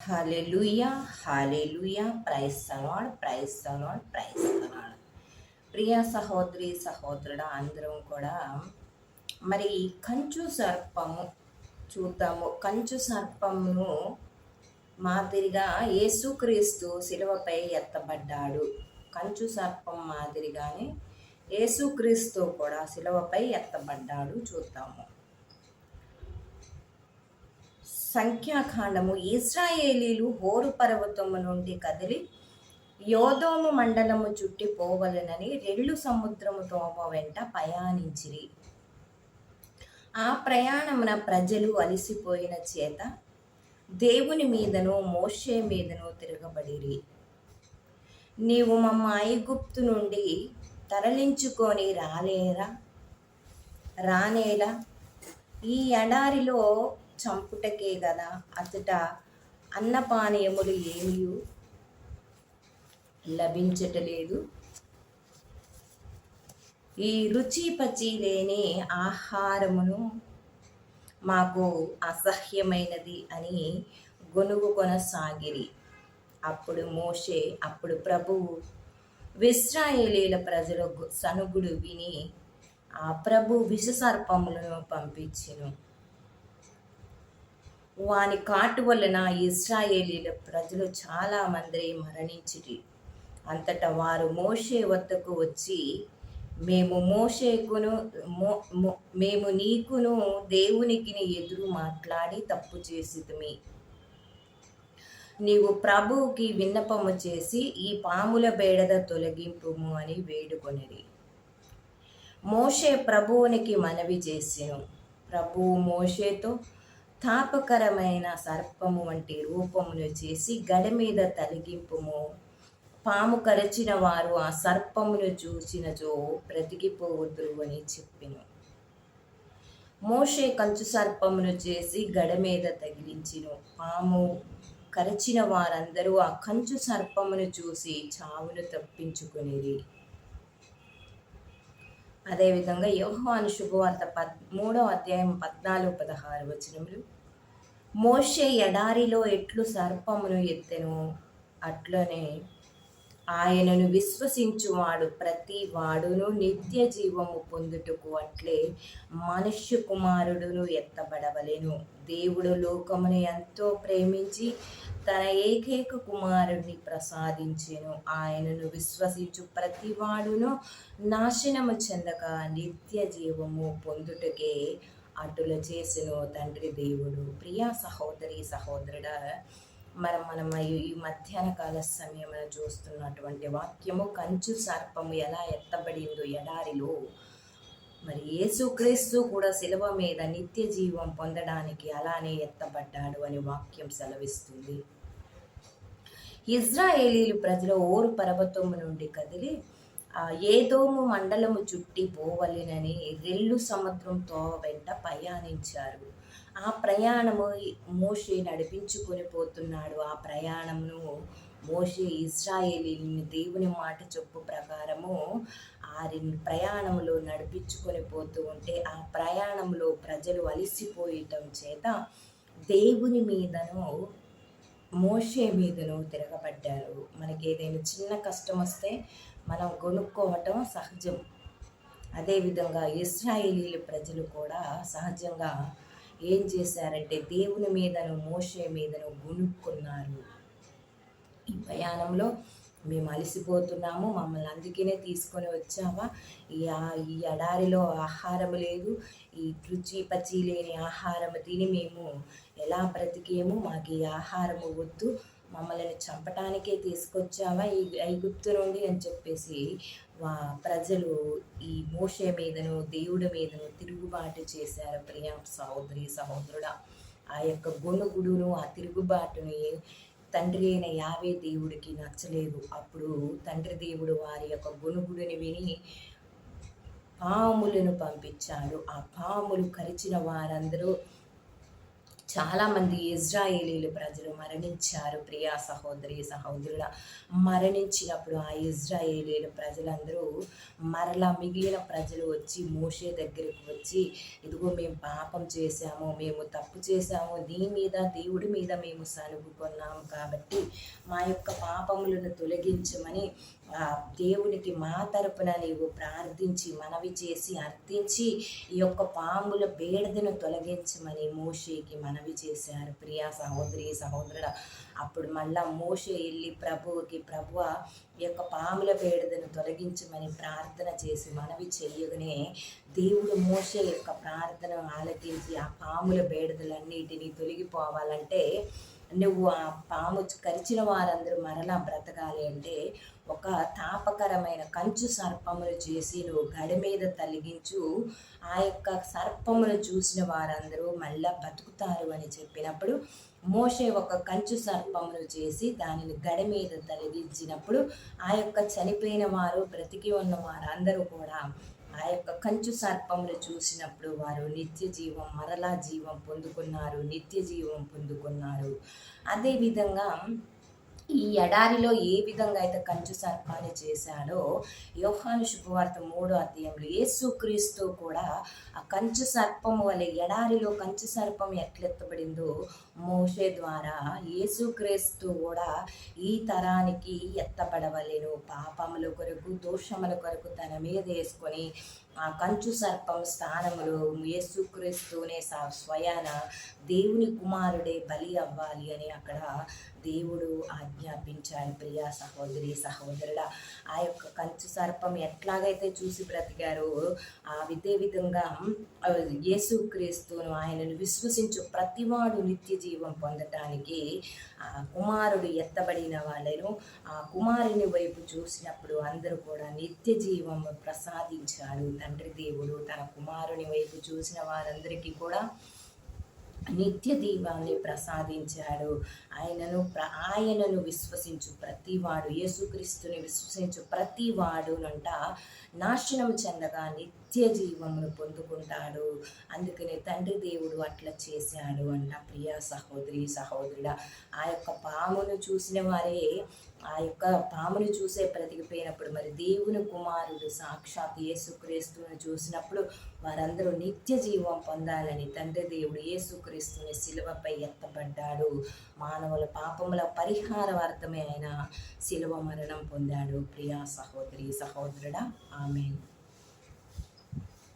Hallelujah hallelujah praise the lord praise the lord praise the lord. ప్రియ సహోదరి సహోదరుడు అందరం కూడా మరి కంచు సర్పము చూద్దాము. కంచు సర్పమును మాదిరిగా యేసుక్రీస్తు శిలువపై ఎత్తబడ్డాడు. కంచు సర్పం మాదిరిగానే యేసుక్రీస్తు కూడా శిలువపై ఎత్తబడ్డాడు. చూద్దాము. సంఖ్యాకాండము. ఇశ్రాయేలీలు హోరు పర్వతము నుండి కదిలి యోదోము మండలము చుట్టి పోవలెనని రెల్లు సముద్రము తోవ వెంట ప్రయాణించిరి. ఆ ప్రయాణమున ప్రజలు అలసిపోయిన చేత దేవుని మీదను మోషే మీదను తిరగబడిరి. నీవు మమ్మ ఐగుప్తు నుండి తరలించుకొని రానేలా ఈ ఎడారిలో చంపుటకే గదా అతట అన్నపానీయములు ఏమీ లభించటలేదు. ఈ రుచి పచి లేని ఆహారమును మాకు అసహ్యమైనది అని గొనుగు కొనసాగిరి. అప్పుడు ప్రభువు ఇశ్రాయేలీల ప్రజల సనుగుడు విని ఆ ప్రభు విషసర్పములను పంపించెను. వాని కాటు వలన ఇశ్రాయేలీల ప్రజలు చాలా మంది మరణించిరి. అంతటా వారు మోషే వద్దకు వచ్చి, మేము నీకును దేవునికి ఎదురు మాట్లాడి తప్పు చేసితిమి. నీవు ప్రభువుకి విన్నపము చేసి ఈ పాముల బేడద తొలగింపుము అని వేడుకొనిరి. మోషే ప్రభువునికి మనవి చేసెను. ప్రభువు మోషేతో, తాపకరమైన సర్పము వంటి రూపమును చేసి గడ మీద తొలగింపుము. పాము కరచిన వారు ఆ సర్పమును చూచినచో బ్రతికిపోవద్దురు అని చెప్పెను. మోషే కంచు సర్పమును చేసి గడ మీద తగిలించెను. పాము కరచిన వారందరూ ఆ కంచు సర్పమును చూసి చావును తప్పించుకొనిరి. అదేవిధంగా యోహాను శుభవార్త 3వ అధ్యాయం 14-16 వచనములు. మోషే ఎడారిలో ఎట్లు సర్పమును ఎత్తెను, అట్లనే ఆయనను విశ్వసించువాడు ప్రతి వాడును నిత్య జీవము పొందుటకు అట్లే మనుష్య కుమారుడును ఎత్తబడవలెను. దేవుడు లోకమును ఎంతో ప్రేమించి తన ఏకైక కుమారుడిని ప్రసాదించెను. ఆయనను విశ్వసించు ప్రతి వాడును నాశనము చెందక నిత్య జీవము పొందుటకే అటుల చేసెను తండ్రి దేవుడు. ప్రియా సహోదరి సహోదరుడా, మనం ఈ మధ్యాహ్న కాల సమయమున చూస్తున్నటువంటి వాక్యము, కంచు సర్పము ఎలా ఎత్తబడిందో ఎడారిలో, మరి యేసుక్రీస్తు కూడా శిలువ మీద నిత్య జీవం పొందడానికి అలానే ఎత్తబడ్డాడు అని వాక్యం సెలవిస్తుంది. ఇశ్రాయేలీలు ప్రజలు ఓరు పర్వతము నుండి కదిలి ఏదోము మండలము చుట్టి పోవలెనని రెల్లు సముద్రం తోవ వెంట ప్రయాణించారు. ఆ ప్రయాణము మోషే నడిపించుకొని పోతున్నాడు. ఆ ప్రయాణమును మోషే ఇశ్రాయేలీని దేవుని మాట చొప్పు ప్రకారము ప్రయాణంలో నడిపించుకొని పోతూ ఉంటే ఆ ప్రయాణంలో ప్రజలు అలసిపోయటం చేత దేవుని మీదను మోషే మీదను తిరగబడ్డారు. మనకి ఏదైనా చిన్న కష్టం వస్తే మనం కొనుక్కోవటం సహజం. అదేవిధంగా ఇశ్రాయేలీల ప్రజలు కూడా సహజంగా ఏం చేశారంటే దేవుని మీదను మోషే మీదను గునుక్కున్నారు. ఈ ప్రయాణంలో మేము అలసిపోతున్నాము, మమ్మల్ని అందుకనే తీసుకొని వచ్చావా, ఈ ఎడారిలో ఆహారం లేదు, ఈ రుచి పచి లేని ఆహారం తిని మేము ఎలా బ్రతికేము, మాకు ఈ ఆహారము వద్దు, మమ్మల్ని చంపటానికే తీసుకొచ్చావా ఈ ఐగుప్తు నుండి అని చెప్పేసి ప్రజలు ఈ మోషే మీదను దేవుడి మీదను తిరుగుబాటు చేశారు. ప్రియ సహోదరి సహోదరుడా, ఆ యొక్క గొనుగుడును ఆ తిరుగుబాటుని తండ్రి అయిన యావే దేవుడికి నచ్చలేదు. అప్పుడు తండ్రి దేవుడు వారి యొక్క గొనుగుడిని విని పాములను పంపించాడు. ఆ పాములు కరిచిన వారందరూ చాలామంది ఇజ్రాయేలీలు ప్రజలు మరణించారు. ప్రియా సహోదరి సహోదరుల, మరణించినప్పుడు ఆ ఇజ్రాయేలీలు ప్రజలందరూ మరలా మిగిలిన ప్రజలు వచ్చి మోషే దగ్గరికి వచ్చి, ఇదిగో మేము పాపం చేశాము, మేము తప్పు చేశాము, నీ మీద దేవుడి మీద మేము సనుగుకున్నాము, కాబట్టి మా యొక్క పాపములను తొలగించమని దేవునికి మా తరపున నీవు ప్రార్థించి మనవి చేసి అర్థించి ఈ యొక్క పాముల బేడదను తొలగించమని మోషేకి మనవి చేశారు. ప్రియా సహోదరి సహోదరుడ, అప్పుడు మళ్ళా మోషే వెళ్ళి ప్రభువ ఈ యొక్క పాముల బేడదను తొలగించమని ప్రార్థన చేసి మనవి చెయ్యగానే దేవుడు మోషే యొక్క ప్రార్థన ఆలకించి ఆ పాముల బేడదలన్నిటినీ తొలగిపోవాలంటే, నువ్వు ఆ పాము కరిచిన వారందరూ మరలా బ్రతకాలి అంటే ఒక తాపకరమైన కంచు సర్పములు చేసి నువ్వు గడి మీద తలిగించు, ఆ యొక్క సర్పములు చూసిన వారందరూ మళ్ళా బతుకుతారు అని చెప్పినప్పుడు మోషే ఒక కంచు సర్పమును చేసి దానిని గడి మీద తలిగించినప్పుడు ఆ యొక్క చనిపోయిన వారు బ్రతికి ఉన్న వారందరూ కూడా ఆ యొక్క కంచు సర్పమును చూసినప్పుడు వారు నిత్య జీవం మరలా జీవం పొందుకున్నారు, నిత్య జీవం పొందుకున్నారు. అదేవిధంగా ఈ ఎడారిలో ఏ విధంగా అయితే కంచు సర్పాన్ని చేశాడో, యోహాను శుభవార్త 3వ అధ్యాయంలో యేసుక్రీస్తు కూడా ఆ కంచు సర్పం వలె, ఎడారిలో కంచు సర్పం ఎట్లెత్తబడిందో మోషే ద్వారా యేసుక్రీస్తు కూడా ఈ తరానికి ఎత్తబడవలెను. పాపముల కొరకు దోషముల కొరకు తన మీద వేసుకొని ఆ కంచు సర్పం స్థానములో యేసుక్రీస్తునే స్వయాన దేవుని కుమారుడే బలి అవ్వాలి అని అక్కడ దేవుడు ఆజ్ఞాపించాడు. ప్రియా సహోదరి సహోదరుల, ఆ యొక్క కంచు సర్పం ఎట్లాగైతే చూసి బ్రతికారో ఇదే విధంగా యేసుక్రీస్తును ఆయనను విశ్వసించు ప్రతివాడు నిత్య జీవం పొందటానికి ఆ కుమారుడు ఎత్తబడిన వాళ్ళను ఆ కుమారుని వైపు చూసినప్పుడు అందరూ కూడా నిత్య జీవం ప్రసాదించాడు. తండ్రి దేవుడు తన కుమారుని వైపు చూసిన వారందరికీ కూడా నిత్య దీవాన్ని ప్రసాదించాడు. ఆయనను విశ్వసించు ప్రతివాడు, యేసుక్రీస్తుని విశ్వసించు ప్రతివాడునంట నాశనం చెందగా నిత్య జీవమును పొందుకుంటాడు. అందుకని తండ్రి దేవుడు అట్లా చేశాడు అంట. ప్రియ సహోదరి సహోదరుడా, ఆ యొక్క పామును చూసిన వారే ఆ యొక్క పామును చూసే బ్రతికిపోయినప్పుడు మరి దేవుని కుమారుడు సాక్షాత్ యేసుక్రీస్తుని చూసినప్పుడు వారందరూ నిత్య జీవం పొందాలని తండ్రి దేవుడు యేసుక్రీస్తుని శిలువపై ఎత్తబడ్డాడు. మానవుల పాపముల పరిహారార్థమే ఆయన శిలువ మరణం పొందాడు. ప్రియా సహోదరి సహోదరుడా, ఆమేన్.